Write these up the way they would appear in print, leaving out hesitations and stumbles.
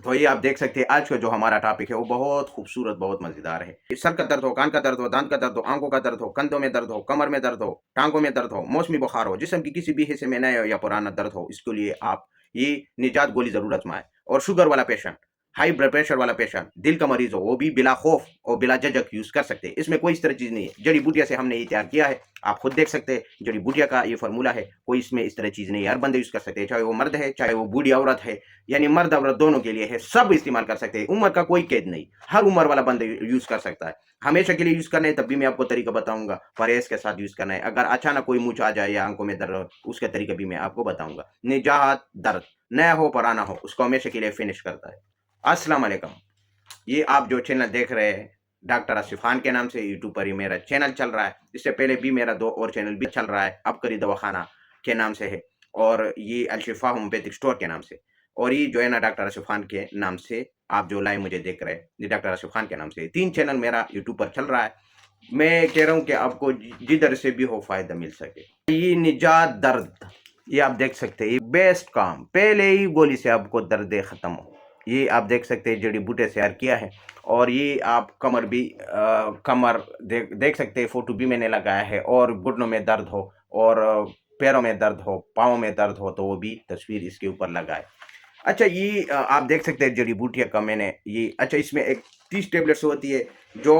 تو ये आप देख सकते हैं आज का जो हमारा टॉपिक है वो बहुत खूबसूरत, बहुत मज़ेदार है। सर का दर्द हो, कान का दर्द हो, दांत का दर्द हो, आंखों का दर्द हो, कंधों में दर्द हो, कमर में दर्द हो, टांगों में दर्द हो, मौसमी बुखार हो, जिस्म की किसी भी हिस्से में नया या पुराना दर्द हो, इसके लिए आप ये निजात गोली ज़रूर आजमाएं। और शुगर वाला पेशेंट, हाई ब्लड प्रेशर वाला पेशेंट, दिल का मरीज हो, वो भी बिला खौफ और बिला झिझक यूज़ कर सकते हैं। इसमें कोई इस तरह चीज़ नहीं है। जड़ी बूटियाँ से हमने ये तैयार किया है, आप खुद देख सकते हैं। जड़ी बूटियाँ का ये फार्मूला है, कोई इसमें इस तरह चीज़ नहीं है। हर बंदे यूज़ कर सकते हैं, चाहे वो मर्द है, चाहे वो बूढ़ी औरत है, यानी मर्द औरत दोनों के लिए है, सब इस्तेमाल कर सकते हैं। उम्र का कोई कैद नहीं, हर उम्र वाला बंदा यूज़ कर सकता है। हमेशा के लिए यूज़ करना है तब भी मैं आपको तरीका बताऊंगा, परहेज के साथ यूज़ करना है। अगर अचानक कोई मुँह आ जाए या आंखों में दर्द हो, उसका तरीका भी मैं आपको बताऊंगा। निजात दर्द, नया हो पुराना हो, उसको हमेशा के लिए फिनिश करता है। अस्सलाम वालेकुम। ये आप जो चैनल देख रहे हैं, डॉक्टर आसिफ खान के नाम से यूट्यूब पर ही मेरा चैनल चल रहा है। इससे पहले भी मेरा 2 और चैनल भी चल रहा है, अबकरी दवाखाना के नाम से है, और ये अलशिफा होम्योपैथिक स्टोर के नाम से, और ये जो है ना डॉक्टर आसिफ खान के नाम से आप जो लाइव मुझे देख रहे हैं, ये डॉक्टर आसिफ खान के नाम से 3 चैनल मेरा यूट्यूब पर चल रहा है। मैं कह रहा हूँ कि आपको जिधर से भी हो फायदा मिल सके। ये निजात दर्द, ये आप देख सकते हैं, ये बेस्ट काम, पहले ही गोली से आपको दर्द खत्म हो। ये आप देख सकते हैं जड़ी बूटे से तैयार किया है। और ये आप कमर भी कमर देख सकते हैं, फोटो भी मैंने लगाया है। और घुटनों में दर्द हो और पैरों में दर्द हो, पाँव में दर्द हो, तो वो भी तस्वीर इसके ऊपर लगाए। अच्छा, ये आप देख सकते हैं जड़ी बूटियाँ का मैंने ये, अच्छा इसमें एक 30 टेबलेट्स होती है जो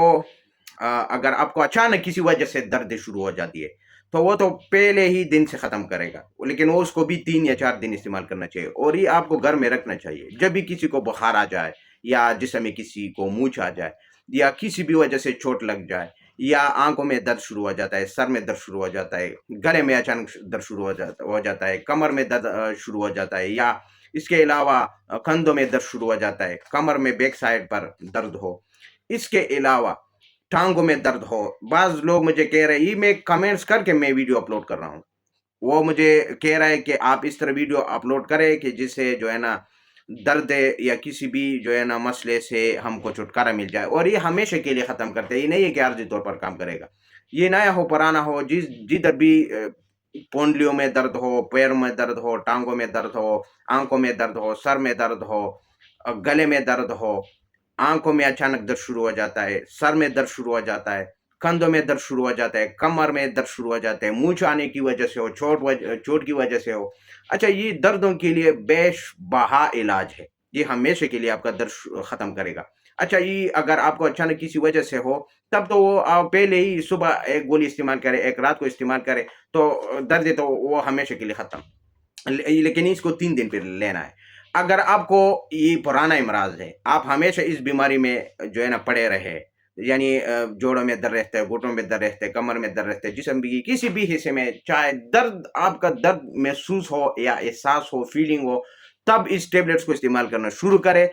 अगर आपको अचानक किसी वजह से दर्द शुरू हो जाती है तो वो तो पहले ही दिन से ख़त्म करेगा, लेकिन वो उसको भी 3 या 4 दिन इस्तेमाल करना चाहिए। और ये आपको घर में रखना चाहिए। जब भी किसी को बुखार आ जाए, या जिस्म में किसी को मूंछ आ जाए, या किसी भी वजह से चोट लग जाए, या आंखों में दर्द शुरू हो जाता है, सर में दर्द शुरू हो जाता है, गले में अचानक दर्द शुरू हो जाता है, कमर में दर्द शुरू हो जाता है, या इसके अलावा कंधों में दर्द शुरू हो जाता है, कमर में बैक साइड पर दर्द हो, इसके अलावा टांगों में दर्द हो। बाज़ लोग मुझे कह रहे हैं, ये मैं कमेंट्स करके मैं वीडियो अपलोड कर रहा हूँ, वो मुझे कह रहा है कि आप इस तरह वीडियो अपलोड करें कि जिससे जो है ना दर्द या किसी भी जो है ना मसले से हमको छुटकारा मिल जाए। और ये हमेशा के लिए ख़त्म करते हैं, ये नहीं है कि आर्जी तौर पर काम करेगा। ये नया हो पुराना हो, जिधर भी पोंडलियों में दर्द हो, पैर में दर्द हो, टांगों में दर्द हो, आंखों में दर्द हो, सर में दर्द हो, गले में दर्द हो, आंखों में अचानक दर्द शुरू हो जाता है, सर में दर्द शुरू हो जाता है, कंधों में दर्द शुरू हो जाता है, कमर में दर्द शुरू हो जाता है, मूंछ आने की वजह से हो, चोट की वजह से हो। अच्छा, ये दर्दों के लिए बेशबहा इलाज है, ये हमेशा के लिए आपका दर्द खत्म करेगा। अच्छा, ये अगर आपको अचानक किसी वजह से हो, तब तो वो आप पहले ही सुबह एक गोली इस्तेमाल करें, एक रात को इस्तेमाल करें, तो दर्द है तो वो हमेशा के लिए खत्म। लेकिन इसको 3 दिन पे लेना है। अगर आपको ये पुराना इमराज है, आप हमेशा इस बीमारी में जो है ना पड़े रहे, यानी जोड़ों में दर्द रहता है, घुटनों में दर्द रहता है, कमर में दर्द रहता है, जिस्म की किसी भी हिस्से में चाहे दर्द, आपका दर्द महसूस हो या एहसास हो, फीलिंग हो, तब इस टेबलेट्स को इस्तेमाल करना शुरू करें।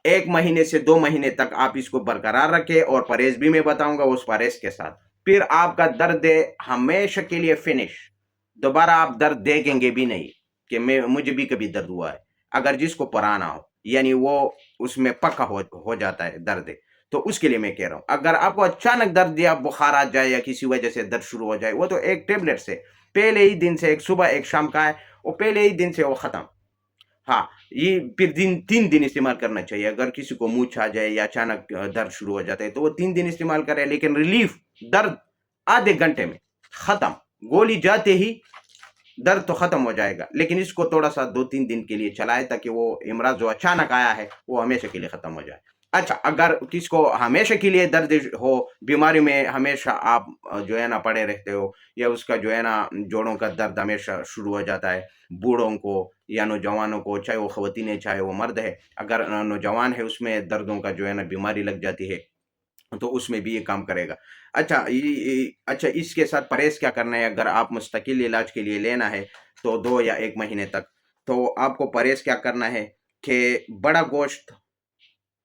1 महीने से 2 महीने तक आप इसको बरकरार रखें, और परहेज भी मैं बताऊंगा उस परहेज के साथ। फिर आपका दर्द हमेशा के लिए फिनिश। दोबारा आप दर्द देखेंगे भी नहीं कि मुझे भी कभी दर्द हुआ है। अगर जिसको पुराना हो, यानी वो उसमें पक्का हो जाता है दर्द, तो उसके लिए मैं कह रहा हूँ। अगर आपको अचानक दर्द या बुखार आ जाए या किसी वजह से दर्द शुरू हो जाए, वो तो एक टेबलेट से पहले ही दिन से, एक सुबह एक शाम का है, वो पहले ही दिन से वो खत्म। हाँ, ये फिर 3 दिन इस्तेमाल करना चाहिए। अगर किसी को मूंछ आ जाए या अचानक दर्द शुरू हो जाता है, तो वो 3 दिन इस्तेमाल करें, लेकिन रिलीफ, दर्द आधे घंटे में खत्म। गोली जाते ही दर्द तो खत्म हो जाएगा, लेकिन इसको थोड़ा सा 2-3 दिन के लिए चलाए, ताकि वो इमराज जो अचानक आया है वो हमेशा के लिए खत्म हो जाए। अच्छा, अगर किसको हमेशा के लिए दर्द हो, बीमारी में हमेशा आप जो है ना पड़े रहते हो, या उसका जो है ना जोड़ों का दर्द हमेशा शुरू हो जाता है, बूढ़ों को या नौजवानों को, चाहे वो खवातीन है चाहे वो मर्द है, अगर नौजवान है उसमें दर्दों का जो है ना बीमारी लग जाती है, तो उसमें भी ये काम करेगा। अच्छा, अच्छा, इसके साथ परहेज़ क्या करना है? अगर आप मुस्तकिल इलाज के लिए लेना है, तो 2 या 1 महीने तक, तो आपको परहेज़ क्या करना है कि बड़ा गोश्त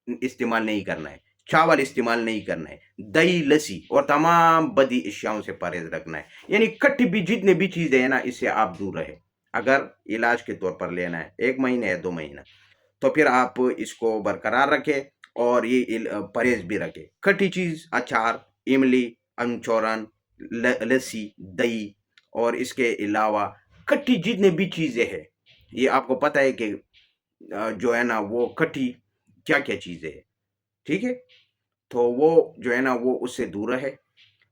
इस्तेमाल नहीं करना है, चावल इस्तेमाल नहीं करना है, दही, लस्सी और तमाम बदी अशियाओं से परहेज़ रखना है। यानी खट्टी भी जितनी भी चीज़ें हैं ना, इससे आप दूर रहें। अगर इलाज के तौर पर लेना है 1 महीने या 2 महीना, तो फिर आप इसको बरकरार रखें, और ये परहेज भी रखें। खट्टी चीज़, अचार, इमली, अमचूरन, लस्सी, दही, और इसके अलावा खट्टी जितनी भी चीज़ें हैं, ये आपको पता है कि जो है ना वो खट्टी क्या क्या चीज़ें हैं, ठीक है। तो वो जो है ना वो उससे दूर रहे।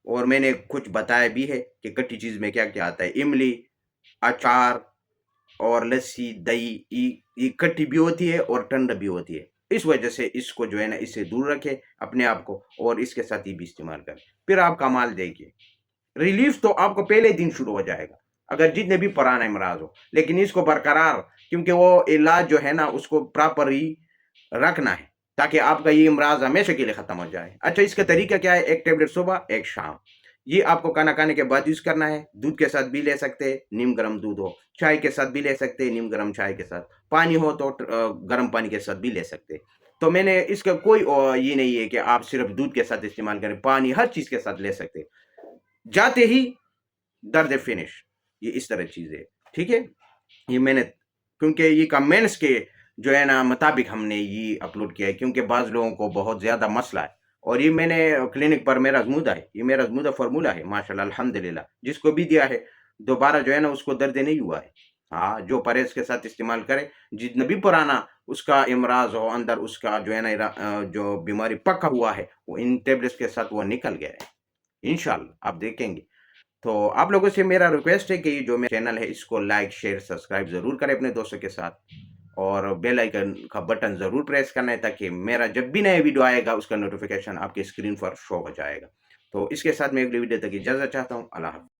और मैंने कुछ बताया भी है कि कट्टी चीज़ में क्या क्या आता है, इमली, अचार और लस्सी, दही, ये खट्टी भी होती है और ठंड भी होती है। इस वजह से इसको जो है ना इससे दूर रखें अपने आप को, और इसके साथ ये भी इस्तेमाल करें, फिर आप कमाल देखिए। रिलीफ तो आपको पहले दिन शुरू हो जाएगा, अगर जितने भी पुराने इमराज हो, लेकिन इसको बरकरार, क्योंकि वो इलाज जो है ना उसको प्रॉपर ही रखना है, ताकि आपका ये इमराज हमेशा के लिए खत्म हो जाए। अच्छा, इसका तरीका क्या है? एक टेबलेट सुबह, एक शाम। ये आपको खाना खाने के बाद यूज करना है। दूध के साथ भी ले सकते हैं, नीम गर्म दूध हो। चाय के साथ भी ले सकते हैं, नीम गर्म चाय के साथ। पानी हो तो गर्म पानी के साथ भी ले सकते हैं। तो मैंने इसका कोई ये नहीं है कि आप सिर्फ दूध के साथ इस्तेमाल करें, पानी हर चीज के साथ ले सकते हैं। जाते ही दर्द फिनिश, ये इस तरह चीज है, ठीक है। ये मैंने, क्योंकि ये कमेंट्स के जो है ना मुताबिक हमने ये अपलोड किया है, क्योंकि बाज़ लोगों को बहुत ज़्यादा मसला है। और ये मैंने क्लिनिक पर मेरा आज़मूदा है, ये मेरा आज़मूदा फ़ॉर्मूला है माशाल्लाह अल्हम्दुलिल्लाह। जिसको भी दिया है, दोबारा जो है ना उसको दर्द नहीं हुआ है। हाँ, जो परहेज़ के साथ इस्तेमाल करे, जितना भी पुराना उसका इमराज़ हो अंदर, उसका जो है ना जो बीमारी पक्का हुआ है, वो इन टैबलेट्स के साथ वो निकल गया है। इंशाअल्लाह आप देखेंगे। तो आप लोगों से मेरा रिक्वेस्ट है कि ये जो मेरा चैनल है इसको लाइक, शेयर, सब्सक्राइब ज़रूर करें अपने दोस्तों के साथ, और बेल आइकन का बटन ज़रूर प्रेस करना है, ताकि मेरा जब भी नया वीडियो आएगा उसका नोटिफिकेशन आपकी स्क्रीन पर शो हो जाएगा। तो इसके साथ मैं अगली वीडियो तक इजाज़त चाहता हूँ। अल्लाह हाफ़िज़।